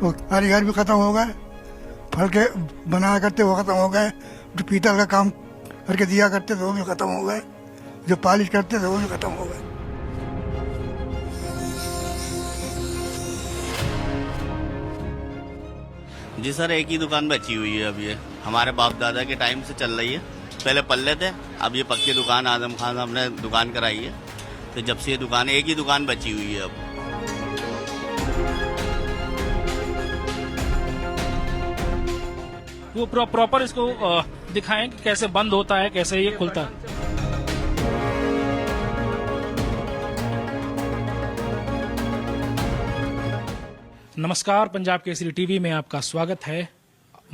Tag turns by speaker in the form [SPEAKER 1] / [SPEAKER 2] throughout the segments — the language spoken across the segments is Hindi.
[SPEAKER 1] तो कारीगर भी खत्म हो गए, फल के बनाया करते वो खत्म हो गए, जो पीतल का काम करके दिया करते थे वो भी खत्म हो गए, जो पॉलिश करते थे वो भी खत्म हो गए।
[SPEAKER 2] जी सर, एक ही दुकान बची हुई है अब, ये हमारे बाप दादा के टाइम से चल रही है। पहले पल्ले थे, अब ये पक्की दुकान आजम खान साहब ने दुकान कराई है, तो जब से ये दुकान, एक ही दुकान बची हुई है अब।
[SPEAKER 3] वो प्रॉपर इसको दिखाएं कि कैसे बंद होता है, कैसे ये खुलता है। नमस्कार, पंजाब केसरी टीवी में आपका स्वागत है।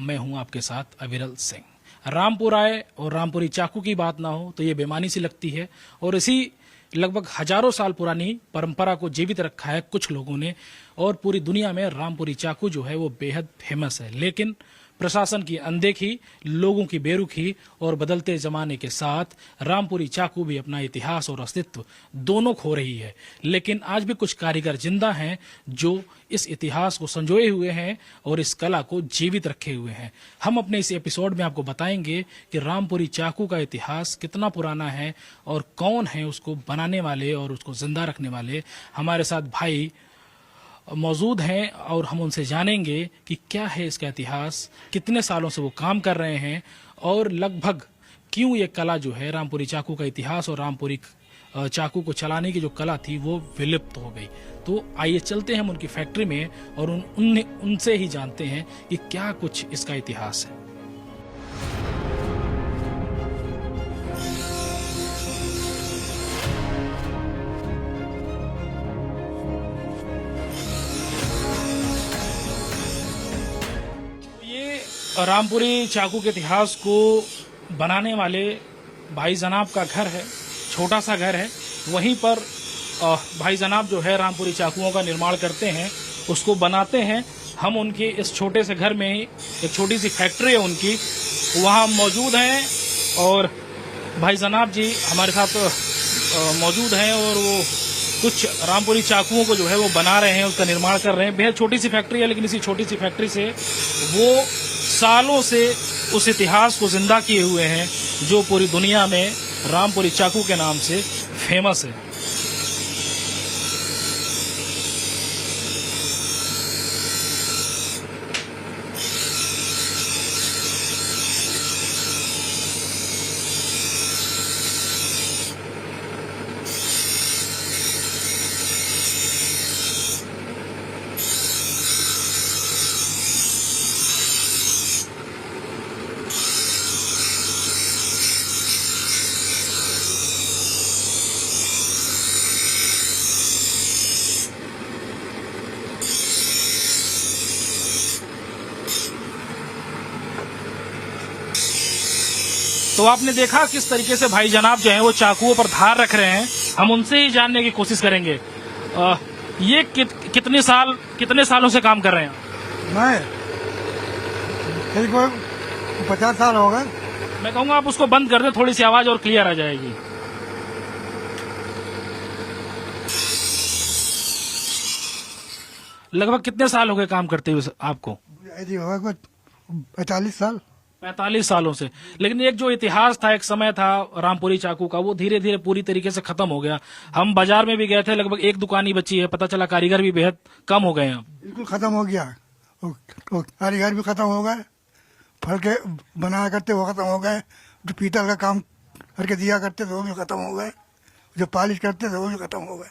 [SPEAKER 3] मैं हूं आपके साथ अविरल सिंह। रामपुर आए और रामपुरी चाकू की बात ना हो तो ये बेमानी सी लगती है, और इसी लगभग हजारों साल पुरानी परंपरा को जीवित रखा है कुछ लोगों ने, और पूरी दुनिया में रामपुरी चाकू जो है वो बेहद फेमस है। लेकिन प्रशासन की अनदेखी, लोगों की बेरुखी और बदलते जमाने के साथ रामपुरी चाकू भी अपना इतिहास और अस्तित्व दोनों खो रही है। लेकिन आज भी कुछ कारीगर जिंदा हैं जो इस इतिहास को संजोए हुए हैं और इस कला को जीवित रखे हुए हैं। हम अपने इस एपिसोड में आपको बताएंगे कि रामपुरी चाकू का इतिहास कितना पुराना है और कौन है उसको बनाने वाले और उसको जिंदा रखने वाले। हमारे साथ भाई मौजूद हैं और हम उनसे जानेंगे कि क्या है इसका इतिहास, कितने सालों से वो काम कर रहे हैं और लगभग क्यों ये कला जो है रामपुरी चाकू का इतिहास और रामपुरी चाकू को चलाने की जो कला थी वो विलुप्त हो गई। तो आइए चलते हैं हम उनकी फैक्ट्री में और उनसे ही जानते हैं कि क्या कुछ इसका इतिहास है। रामपुरी चाकू के इतिहास को बनाने वाले भाई जनाब का घर है, छोटा सा घर है। वहीं पर भाई जनाब जो है रामपुरी चाकुओं का निर्माण करते हैं, उसको बनाते हैं। हम उनके इस छोटे से घर में ही, एक छोटी सी फैक्ट्री है उनकी, वहाँ मौजूद हैं और भाई जनाब जी हमारे साथ मौजूद हैं और वो कुछ रामपुरी चाकुओं को जो है वो बना रहे हैं, उसका निर्माण कर रहे हैं। बेहद छोटी सी फैक्ट्री है, लेकिन इसी छोटी सी फैक्ट्री से वो सालों से उस इतिहास को जिंदा किए हुए हैं जो पूरी दुनिया में रामपुरी चाकू के नाम से फेमस है। तो आपने देखा किस तरीके से भाई जनाब जो हैं वो चाकुओं पर धार रख रहे हैं। हम उनसे ही जानने की कोशिश करेंगे। ये कितने सालों से काम कर रहे हैं?
[SPEAKER 1] मैं 50 साल हो गए।
[SPEAKER 3] मैं कहूँगा आप उसको बंद कर दें, थोड़ी सी आवाज और क्लियर आ जाएगी। लगभग कितने साल हो गए काम करते हुए आपको?
[SPEAKER 1] 45 साल।
[SPEAKER 3] 45 सालों से। लेकिन एक जो इतिहास था, एक समय था रामपुरी चाकू का, वो धीरे धीरे पूरी तरीके से खत्म हो गया। हम बाजार में भी गए थे, लगभग एक दुकान ही बची है। पता चला कारीगर भी बेहद कम हो गए हैं।
[SPEAKER 1] बिल्कुल खत्म हो गया, तो कारीगर भी खत्म हो गए, फल के बनाया करते वो खत्म हो गए, जो पीतल का काम करके दिया करते थे वो भी खत्म हो गए, जो पॉलिश करते थे वो भी खत्म हो गए।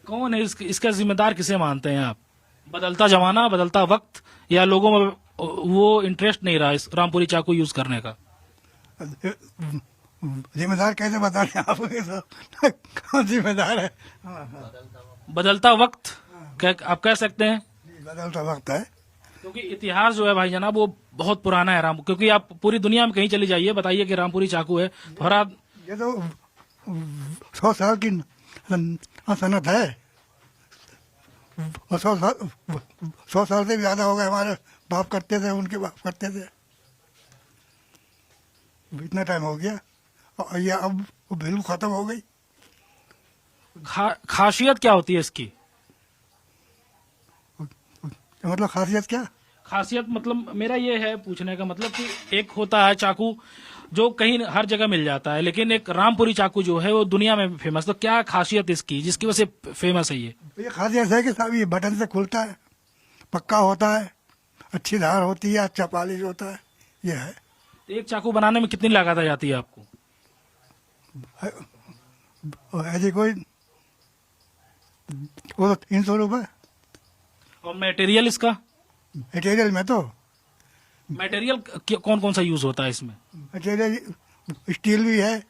[SPEAKER 3] कौन है इसका जिम्मेदार, किसे मानते हैं आप? बदलता जमाना, बदलता वक्त, या लोगों में वो इंटरेस्ट नहीं रहा इस रामपुरी चाकू यूज करने का?
[SPEAKER 1] जिम्मेदार कैसे बता दें आपको, कौन जिम्मेदार है?
[SPEAKER 3] बदलता वक्त आप कह सकते हैं।
[SPEAKER 1] बदलता वक्त है,
[SPEAKER 3] क्योंकि इतिहास जो है भाई जनाब वो बहुत पुराना है क्योंकि आप पूरी दुनिया में कहीं चली जाइए, बताइए कि रामपुरी चाकू है, थोड़ा
[SPEAKER 1] ये तो 100 साल की सनत है। 100 साल से भी ज्यादा हो गए। हमारे बाप करते थे, उनके बाप करते थे, इतना टाइम हो गया और ये अब बिल्कुल खत्म हो गई।
[SPEAKER 3] खासियत क्या होती है इसकी?
[SPEAKER 1] तो मतलब खासियत क्या?
[SPEAKER 3] खासियत मतलब मेरा ये है पूछने का मतलब कि एक होता है चाकू जो कहीं हर जगह मिल जाता है, लेकिन एक रामपुरी चाकू जो है वो दुनिया में फेमस। तो क्या खासियत इसकी जिसकी वजह से फेमस है ये?
[SPEAKER 1] ये खासियत है कि साहब ये बटन से खुलता है, पक्का होता है, अच्छी धार होती है, अच्छा पॉलिश होता है, ये है।
[SPEAKER 3] एक चाकू बनाने में कितनी लागत आ जाती है आपको?
[SPEAKER 1] ऐसी कोई वो तो 300 रुपये।
[SPEAKER 3] और मटेरियल इसका?
[SPEAKER 1] मटेरियल में तो
[SPEAKER 3] मटेरियल कौन कौन सा यूज होता है इसमें?
[SPEAKER 1] मटेरियल स्टील भी है,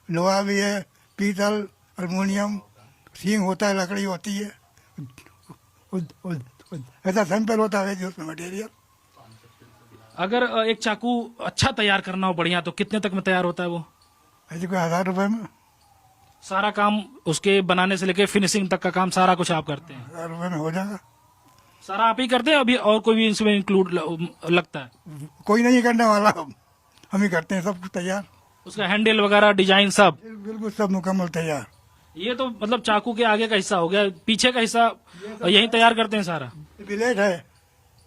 [SPEAKER 1] लोहा भी है, पीतल, अल्मुनियम, सींग होता है, लकड़ी होती है, ऐसा सैंपल होता है जो उसमें मटेरियल।
[SPEAKER 3] अगर एक चाकू अच्छा तैयार करना हो बढ़िया तो कितने तक में तैयार होता है वो?
[SPEAKER 1] ऐसे कोई 1000 रुपये में।
[SPEAKER 3] सारा काम उसके बनाने से लेके फिनिशिंग तक का काम सारा कुछ आप करते हैं?
[SPEAKER 1] 1000 रुपये में हो जाएगा।
[SPEAKER 3] सारा आप ही करते हैं? अभी और कोई भी इसमें इंक्लूड लगता है?
[SPEAKER 1] कोई नहीं करने वाला, हम ही करते हैं सब कुछ तैयार।
[SPEAKER 3] उसका हैंडल वगैरह डिजाइन सब?
[SPEAKER 1] बिल्कुल सब मुकम्मल तैयार।
[SPEAKER 3] ये तो मतलब चाकू के आगे का हिस्सा हो गया, पीछे का हिस्सा यही तैयार करते हैं सारा?
[SPEAKER 1] ब्लेड है।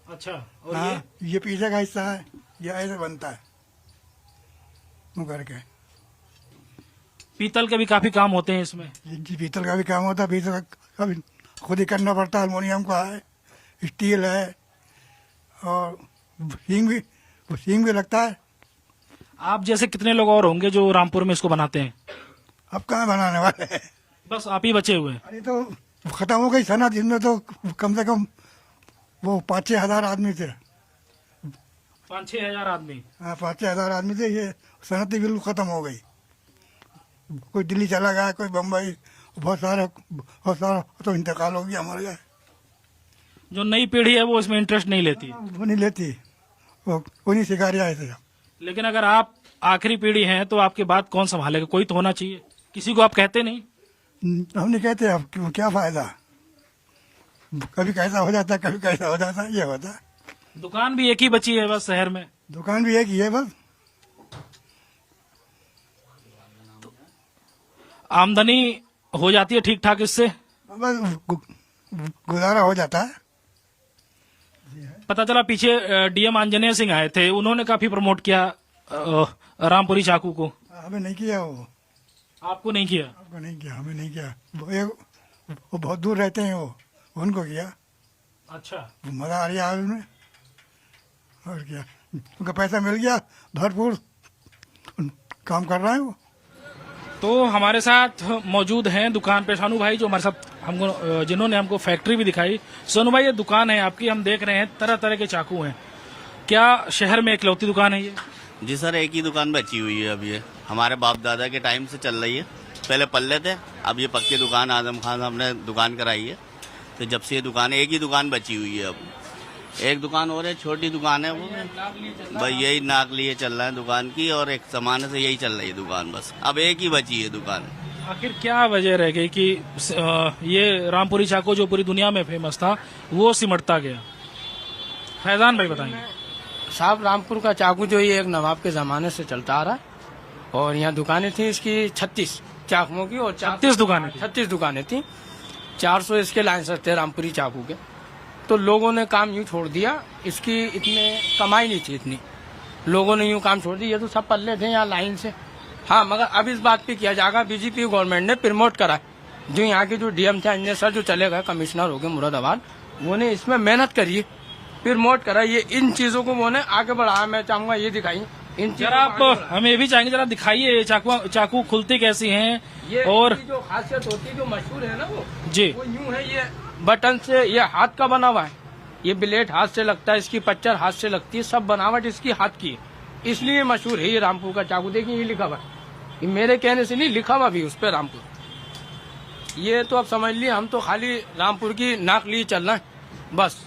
[SPEAKER 3] अच्छा। और
[SPEAKER 1] हाँ, ये पीछे का हिस्सा है, ये ऐसे बनता है मुकर के।
[SPEAKER 3] पीतल के भी काफी काम होते हैं इसमें?
[SPEAKER 1] जी पीतल का भी काम होता है, पीतल का भी खुद ही करना पड़ता है, अल्मोनियम का है, स्टील है, और सींग भी लगता है।
[SPEAKER 3] आप जैसे कितने लोग और होंगे जो रामपुर में इसको बनाते हैं?
[SPEAKER 1] अब कहाँ बनाने वाले हैं,
[SPEAKER 3] बस आप ही बचे हुए हैं?
[SPEAKER 1] अरे तो खत्म हो गई सनत, जिनमें तो कम से कम वो 5-6 हजार आदमी थे।
[SPEAKER 3] 5-6 हजार आदमी?
[SPEAKER 1] हाँ 5-6 हजार आदमी थे, ये सनत ही बिल्कुल खत्म हो गई। कोई दिल्ली चला गया, कोई बम्बई, बहुत सारा तो इंतकाल हो गया, मर गए।
[SPEAKER 3] जो नई पीढ़ी है वो इसमें इंटरेस्ट नहीं लेती?
[SPEAKER 1] वो नहीं लेती, वो कोई नहीं सिखा रहा है।
[SPEAKER 3] लेकिन अगर आप आखिरी पीढ़ी हैं तो आपके बाद कौन संभालेगा? कोई तो होना चाहिए, किसी को आप कहते नहीं?
[SPEAKER 1] हम नहीं कहते, अब क्या फायदा, कभी कैसा हो जाता है, कभी कैसा हो जाता है, ये होता है।
[SPEAKER 3] दुकान भी एक ही बची है बस शहर में?
[SPEAKER 1] दुकान भी एक ही है बस।
[SPEAKER 3] आमदनी हो जाती है ठीक ठाक इससे?
[SPEAKER 1] बस गुजारा हो जाता है।
[SPEAKER 3] पता चला पीछे डीएम आंजनेय सिंह आए थे, उन्होंने काफी प्रमोट किया रामपुरी चाकू को।
[SPEAKER 1] हमें नहीं किया वो।
[SPEAKER 3] आपको नहीं किया?
[SPEAKER 1] आपको नहीं किया, हमें नहीं किया। वो बहुत दूर रहते हैं, वो उनको किया।
[SPEAKER 3] अच्छा।
[SPEAKER 1] मजा आ रहा है उनमें, और क्या, उनका पैसा मिल गया, भरपूर काम कर रहा है वो।
[SPEAKER 3] तो हमारे साथ मौजूद हैं दुकान पे शानू भाई, जो हमारे साथ हमको जिन्होंने हमको फैक्ट्री भी दिखाई। सोनू भाई, ये दुकान है आपकी, हम देख रहे हैं तरह तरह के चाकू हैं, क्या शहर में इकलौती दुकान है ये?
[SPEAKER 2] जी सर, एक ही दुकान बची हुई है अब, ये हमारे बाप दादा के टाइम से चल रही है। पहले पल्ले थे, अब ये पक्की दुकान आजम खान साहब ने दुकान कराई है। तो जब से ये दुकान, एक ही दुकान बची हुई है अब, एक दुकान और है, छोटी दुकान है वो, भाई यही नाक लिए चल रहा है दुकान की, और एक जमाने से यही चल रही है दुकान, बस अब एक ही बची है दुकान।
[SPEAKER 3] आखिर क्या वजह रह गई कि ये रामपुरी चाकू जो पूरी दुनिया में फेमस था वो सिमटता गया? फैजान भाई बताएंगे।
[SPEAKER 4] साहब, रामपुर का चाकू जो ये एक नवाब के जमाने से चलता आ रहा है, और यहाँ दुकानें थी इसकी 36 चाकुओं की, और
[SPEAKER 3] 36 दुकानें थी?
[SPEAKER 4] 36 दुकानें थी, 400 इसके लाइसेंस थे रामपुरी चाकू के। तो लोगों ने काम यूँ छोड़ दिया, इसकी इतने कमाई नहीं थी इतनी, लोगों ने यूँ काम छोड़ दिया। ये तो सब पल्ले थे यहाँ लाइन से। हाँ, मगर अब इस बात पे किया जाएगा, बीजेपी गवर्नमेंट ने प्रमोट करा, जो यहाँ के जो डीएम थे अंजय सर, जो चले गए कमिश्नर हो गए मुरादाबाद, वो ने इसमें मेहनत करी, प्रमोट करा, ये इन चीजों को वो ने आगे बढ़ाया। मैं चाहूंगा ये दिखाई इन
[SPEAKER 3] जरा आप हमें ये भी चाहेंगे, जरा दिखाइए चाकू खुलती कैसी हैं,
[SPEAKER 4] ये
[SPEAKER 3] और
[SPEAKER 4] जो खासियत होती है, जो मशहूर है ना वो
[SPEAKER 3] जी,
[SPEAKER 4] वो यूं है, ये बटन से, ये हाथ का बना हुआ है, ये ब्लेड हाथ से लगता है, इसकी पच्चर हाथ से लगती है, सब बनावट इसकी हाथ की है, इसलिए मशहूर है ये रामपुर का चाकू। देखिए ये लिखा हुआ है, ये मेरे कहने से नहीं, लिखा हुआ भी उस पर रामपुर। ये तो अब समझ लिए, हम तो खाली रामपुर की नाक लिए चल रहे हैं बस।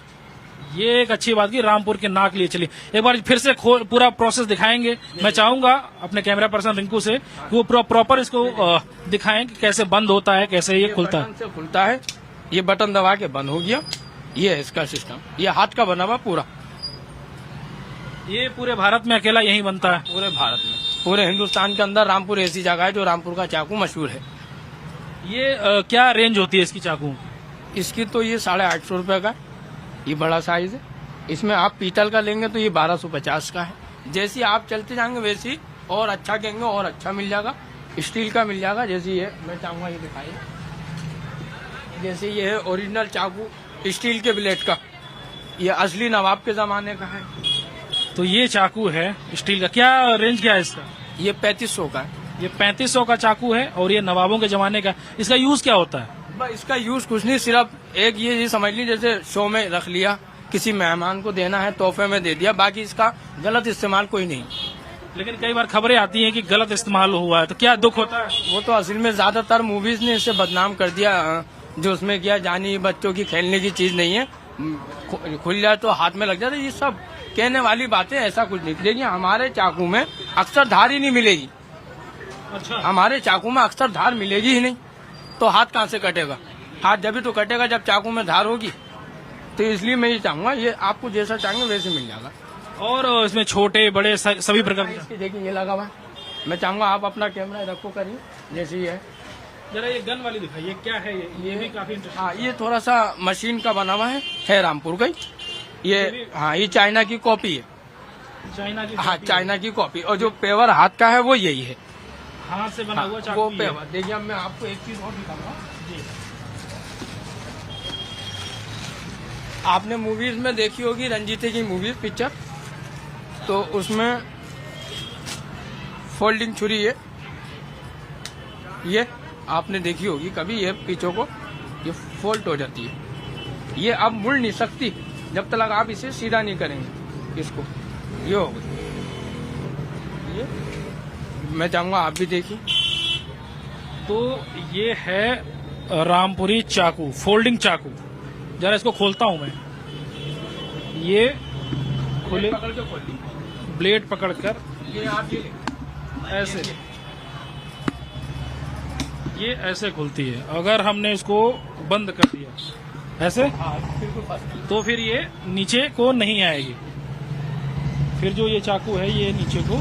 [SPEAKER 3] ये एक अच्छी बात की, रामपुर के नाक लिए चलिए। एक बार फिर से पूरा प्रोसेस दिखाएंगे। मैं चाहूंगा अपने कैमरा पर्सन रिंकू से कि वो प्रॉपर इसको दिखाएं कि कैसे बंद होता है, कैसे ये खुलता है।
[SPEAKER 4] बटन से खुलता है, ये बटन दबा के बंद हो गया, ये है इसका सिस्टम, ये हाथ का बना हुआ पूरा।
[SPEAKER 3] ये पूरे भारत में अकेला यही बनता है?
[SPEAKER 4] पूरे भारत में, पूरे हिंदुस्तान के अंदर रामपुर ऐसी जगह है जो रामपुर का चाकू मशहूर है।
[SPEAKER 3] ये क्या रेंज होती है इसकी चाकू?
[SPEAKER 4] इसकी तो ये 850 रुपए का, ये बड़ा साइज है। इसमें आप पीतल का लेंगे तो ये 1250 का है। जैसे आप चलते जाएंगे वैसे ही और अच्छा कहेंगे और अच्छा मिल जाएगा। स्टील का मिल जाएगा। जैसे ये मैं चाहूंगा ये दिखाइए। जैसे ये है ओरिजिनल चाकू स्टील के ब्लेड का, ये असली नवाब के जमाने का है।
[SPEAKER 3] तो ये चाकू है स्टील का, क्या रेंज क्या है इसका?
[SPEAKER 4] ये 3500 का है।
[SPEAKER 3] ये 3500 का चाकू है और ये नवाबों के जमाने का। इसका यूज क्या होता है?
[SPEAKER 4] बस इसका यूज कुछ नहीं, सिर्फ एक ये समझ लीजिए जैसे शो में रख लिया, किसी मेहमान को देना है तोहफे में दे दिया, बाकी इसका गलत इस्तेमाल कोई नहीं।
[SPEAKER 3] लेकिन कई बार खबरें आती हैं कि गलत इस्तेमाल हुआ है, तो क्या दुख होता है?
[SPEAKER 4] वो तो असल में ज्यादातर मूवीज ने इसे बदनाम कर दिया, जो उसमें किया जानी बच्चों की खेलने की चीज नहीं है, खुल जाए तो हाथ में लग जाता है। ये सब कहने वाली बातें, ऐसा कुछ नहीं। देखिए हमारे चाकू में अक्सर धार ही नहीं मिलेगी।
[SPEAKER 3] अच्छा,
[SPEAKER 4] हमारे चाकू में अक्सर धार मिलेगी ही नहीं, तो हाथ कहाँ से कटेगा? हाथ जब भी तो कटेगा जब चाकू में धार होगी। तो इसलिए मैं ये चाहूंगा, ये आपको जैसा चाहेंगे वैसे मिल जाएगा।
[SPEAKER 3] और इसमें छोटे बड़े सभी प्रकार के।
[SPEAKER 4] इसकी देखिए ये लगा हुआ है। मैं चाहूंगा आप अपना कैमरा रखो करिए, जैसे ये है।
[SPEAKER 3] जरा ये गन वाली दिखाइए, क्या है ये भी काफी इंटरेस्टिंग।
[SPEAKER 4] हाँ, ये थोड़ा सा मशीन का बना हुआ है रामपुर का ही। ये हाँ, ये चाइना की कॉपी है।
[SPEAKER 3] चाइना की?
[SPEAKER 4] हाँ, चाइना की कॉपी। और जो पेवर हाथ का है वो यही है,
[SPEAKER 3] हाथ से बना हुआ चाकू
[SPEAKER 4] वो
[SPEAKER 3] ही है।
[SPEAKER 4] पेवर। देखिए अब मैं आपको एक चीज और दिखाऊंगा।
[SPEAKER 3] जी।
[SPEAKER 4] आपने मूवीज में देखी होगी रंजीते की मूवीज पिक्चर, तो उसमें फोल्डिंग छुरी है, ये आपने देखी होगी कभी। ये पीछों को ये फोल्ड हो जाती है, ये अब मुड़ नहीं सकती जब तक आप इसे सीधा नहीं करेंगे इसको। ये हो गई, ये मैं चाहूंगा आप भी देखिए।
[SPEAKER 3] तो ये है रामपुरी चाकू, फोल्डिंग चाकू। जरा इसको खोलता हूं मैं। ये खुले
[SPEAKER 4] पकड़ के खोल ली,
[SPEAKER 3] ब्लेड पकड़कर
[SPEAKER 4] ये आप ये
[SPEAKER 3] ऐसे, ये ऐसे खुलती है। अगर हमने इसको बंद कर दिया ऐसे,
[SPEAKER 4] बिल्कुल फर्स्ट।
[SPEAKER 3] तो फिर ये नीचे को नहीं आएगी। फिर जो ये चाकू है ये नीचे को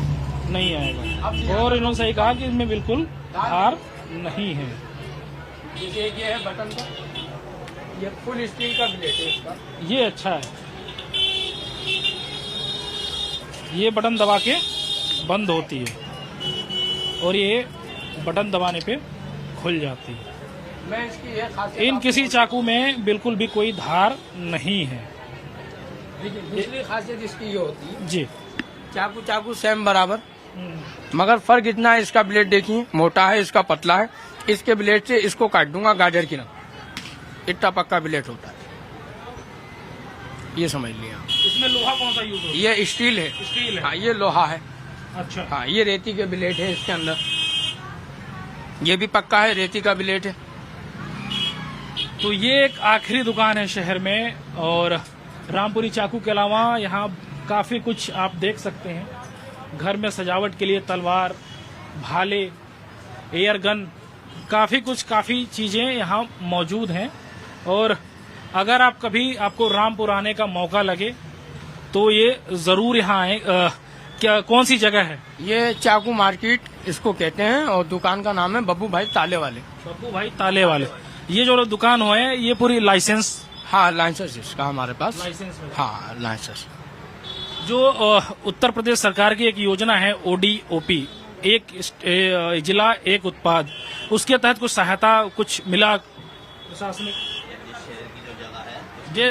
[SPEAKER 3] नहीं आएगा। और इन्होंने सही कहा कि इसमें बिल्कुल धार नहीं है।
[SPEAKER 4] जैसे ये है बटन का, ये फुल स्टील का ब्लेड है इसका।
[SPEAKER 3] ये अच्छा है। ये बटन दबा के बंद होती है और ये बटन दबाने पे खुल जाती है।
[SPEAKER 4] मैं इसकी ये खासियत
[SPEAKER 3] इन किसी चाकू में बिल्कुल भी कोई धार नहीं है।
[SPEAKER 4] देखिए, दूसरी खासियत इसकी ये होती है,
[SPEAKER 3] जी।
[SPEAKER 4] चाकू चाकू सेम बराबर, मगर फर्क इतना है, इसका ब्लेड देखिए मोटा है, इसका पतला है। इसके ब्लेड से इसको काट दूंगा गाजर की तरह, इतना पक्का ब्लेड होता है। ये समझ लिया।
[SPEAKER 3] इसमें लोहा कौन सा यूज होता है?
[SPEAKER 4] ये स्टील है।
[SPEAKER 3] स्टील है।
[SPEAKER 4] हाँ, ये लोहा है।
[SPEAKER 3] अच्छा।
[SPEAKER 4] हाँ, ये रेती के ब्लेड है इसके अंदर। ये भी पक्का है, रेती का ब्लेड है।
[SPEAKER 3] तो ये एक आखिरी दुकान है शहर में, और रामपुरी चाकू के अलावा यहाँ काफी कुछ आप देख सकते हैं। घर में सजावट के लिए तलवार, भाले, एयर गन, काफी चीजें यहाँ मौजूद हैं। और अगर आप कभी आपको रामपुर आने का मौका लगे तो ये जरूर यहाँ आए। क्या कौन सी जगह है?
[SPEAKER 4] ये चाकू मार्केट इसको कहते हैं, और दुकान का नाम है बब्बू भाई ताले वाले।
[SPEAKER 3] बब्बू भाई ताले वाले। ये जो दुकान है ये पूरी लाइसेंस?
[SPEAKER 4] हाँ, लाइसेंस इसका हमारे पास।
[SPEAKER 3] लाइसेंस में?
[SPEAKER 4] हाँ, लाइसेंस।
[SPEAKER 3] जो उत्तर प्रदेश सरकार की एक योजना है ODOP, एक जिला एक उत्पाद, उसके तहत कुछ सहायता कुछ मिला प्रशासनिक? ये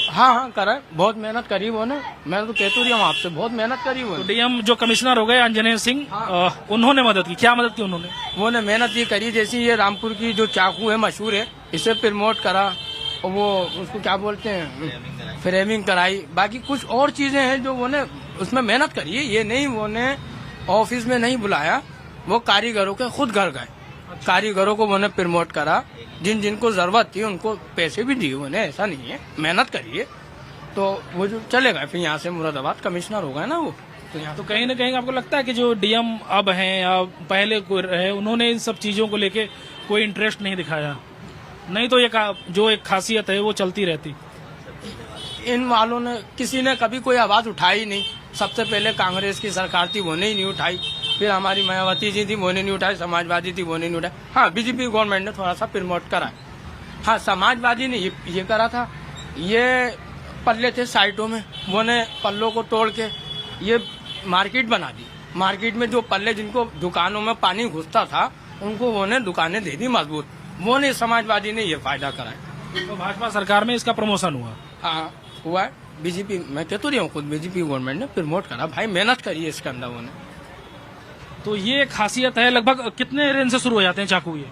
[SPEAKER 4] हाँ, करा है। बहुत मेहनत करी वो ने। मैं तो कहती रही हूँ आपसे, बहुत मेहनत करी वो।
[SPEAKER 3] डीएम जो कमिश्नर हो गए अंजनेय सिंह, उन्होंने मदद की। क्या मदद की उन्होंने?
[SPEAKER 4] वो ने मेहनत ये करी, जैसे ये रामपुर की जो चाकू है मशहूर है, इसे प्रमोट करा, और वो उसको क्या बोलते हैं, फ्रेमिंग कराई। बाकी कुछ और चीजें हैं जो वो ने उसमें मेहनत करी है। ये नहीं वो ने ऑफिस में नहीं बुलाया, वो कारीगरों के खुद घर गए, कारीगरों को वो ने प्रमोट करा। जिन जिनको जरूरत थी उनको पैसे भी दिए उन्हें, ऐसा नहीं है, मेहनत करिए। तो वो जो चले गए, फिर यहाँ से मुरादाबाद कमिश्नर हो गए ना वो, तो यहाँ
[SPEAKER 3] तो कहीं ना कहीं आपको लगता है कि जो डीएम अब हैं या पहले कोई रहे, उन्होंने इन सब चीजों को लेके कोई इंटरेस्ट नहीं दिखाया? नहीं तो ये जो एक खासियत है वो चलती रहती।
[SPEAKER 4] इन वालों ने, किसी ने कभी कोई आवाज उठाई नहीं। सबसे पहले कांग्रेस की सरकार थी, वो ने नहीं उठाई। फिर हमारी मायावती जी थी, वो ने नहीं उठाई। समाजवादी थी, वो ने नहीं उठाई। हाँ, बीजेपी गवर्नमेंट ने थोड़ा सा प्रमोट करा, हाँ, समाजवादी ने ये करा था। ये पल्ले थे साइटों में, वो ने पल्लों को तोड़ के ये मार्केट बना दी। मार्केट में जो पल्ले जिनको दुकानों में पानी घुसता था उनको वो ने दुकानें दे दी मजबूत। वो ने समाजवादी ने ये फायदा कराया।
[SPEAKER 3] तो भाजपा सरकार में इसका प्रमोशन हुआ।
[SPEAKER 4] हाँ, हुआ है। बीजेपी, मैं कह तो रही हूँ, खुद बीजेपी गवर्नमेंट ने प्रमोट करा। भाई मेहनत करी है इसके अंदर वो ने।
[SPEAKER 3] तो ये खासियत है। लगभग कितने रेंज से शुरू हो जाते हैं चाकू ये?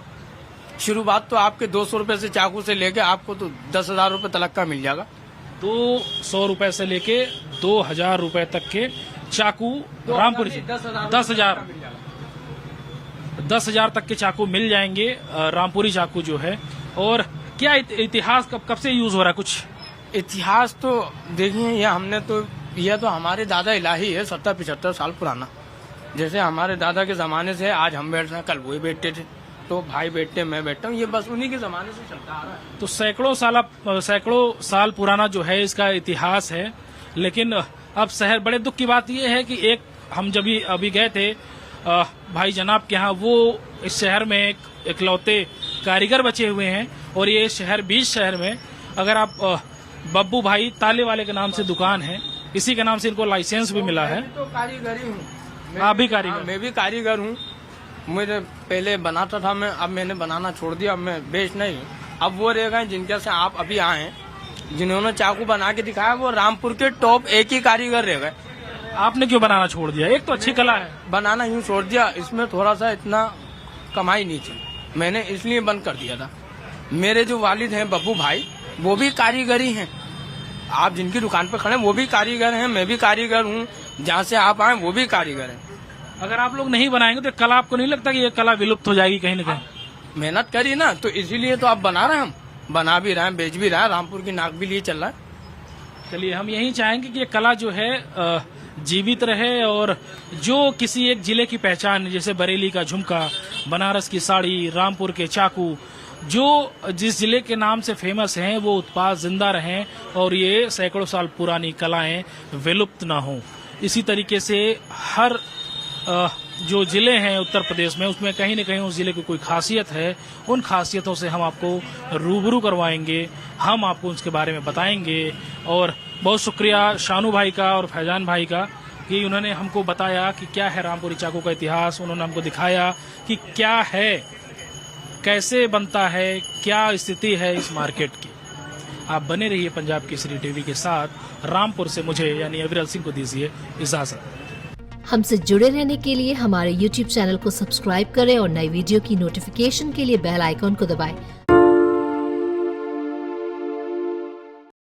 [SPEAKER 4] शुरुआत तो आपके 200 रुपए से चाकू से लेके आपको तो 10,000 रुपए तक का मिल जाएगा।
[SPEAKER 3] 200 रुपए से लेके 2,000 रुपए तक के चाकू रामपुरी से 10,000 तक के चाकू मिल जाएंगे। रामपुरी चाकू जो है। और क्या इतिहास कब से यूज हो रहा है? कुछ
[SPEAKER 4] इतिहास तो देखिए, यह तो हमारे दादा इलाही है, 70-75 साल पुराना। जैसे हमारे दादा के जमाने से आज हम बैठ रहे हैं, कल वही बैठते थे, तो भाई बैठते मैं बैठता हूँ, ये बस उन्हीं के जमाने से चलता आ रहा है।
[SPEAKER 3] तो सैकड़ों साल पुराना जो है इसका इतिहास है। लेकिन अब शहर, बड़े दुख की बात यह है कि एक हम जब अभी गए थे भाई जनाब के यहाँ, वो इस शहर में इकलौते कारीगर बचे हुए हैं। और ये शहर, बीच शहर में, अगर आप बब्बू भाई ताले वाले के नाम से दुकान है, इसी के नाम से इनको लाइसेंस भी मिला है।
[SPEAKER 4] तो कारीगरी हूँ,
[SPEAKER 3] आप भी कारीगर?
[SPEAKER 4] मैं भी कारीगर हूँ। मुझे पहले बनाता था मैं, अब मैंने बनाना छोड़ दिया। अब मैं बेच नहीं, अब वो रह गए जिनके से आप अभी आए हैं, जिन्होंने चाकू बना के दिखाया, वो रामपुर के टॉप एक ही कारीगर रह गए।
[SPEAKER 3] आपने क्यों बनाना छोड़ दिया? एक तो अच्छी कला है।
[SPEAKER 4] बनाना यूँ छोड़ दिया, इसमें थोड़ा सा इतना कमाई नहीं थी, मैंने इसलिए बंद कर दिया था। मेरे जो वालिद हैं बब्बू भाई, वो भी कारीगरी हैं। आप जिनकी दुकान पर खड़े हैं वो भी कारीगर हैं, मैं भी कारीगर हूँ, जहाँ से आप आए वो भी कारीगर हैं।
[SPEAKER 3] अगर आप लोग नहीं बनाएंगे तो कला, आपको नहीं लगता कि ये कला विलुप्त हो जाएगी कहीं न कहीं?
[SPEAKER 4] मेहनत करी ना, तो इसीलिए तो आप बना रहे हैं, हम बना भी रहे हैं, बेच भी रहे हैं, रामपुर की नाक भी लिए चल रहा है।
[SPEAKER 3] चलिए, हम यही चाहेंगे कि ये कला जो है जीवित रहे। और जो किसी एक जिले की पहचान है, जैसे बरेली का झुमका, बनारस की साड़ी, रामपुर के चाकू, जो जिस जिले के नाम से फेमस हैं, वो उत्पाद जिंदा रहें और ये सैकड़ों साल पुरानी कलाएं विलुप्त ना हों। इसी तरीके से हर जो जिले हैं उत्तर प्रदेश में, उसमें कहीं न कहीं उस जिले की कोई खासियत है। उन खासियतों से हम आपको रूबरू करवाएंगे, हम आपको उसके बारे में बताएंगे। और बहुत शुक्रिया शानू भाई का और फैजान भाई का कि उन्होंने हमको बताया कि क्या है रामपुरी चाकू का इतिहास। उन्होंने हमको दिखाया कि क्या है, कैसे बनता है, क्या स्थिति है इस मार्केट की। आप बने रहिए पंजाब केसरी टीवी के साथ। रामपुर से मुझे यानी अविरल सिंह को दीजिए इजाजत।
[SPEAKER 5] हमसे जुड़े रहने के लिए हमारे YouTube चैनल को सब्सक्राइब करें और नई वीडियो की नोटिफिकेशन के लिए बेल आइकॉन को दबाएं।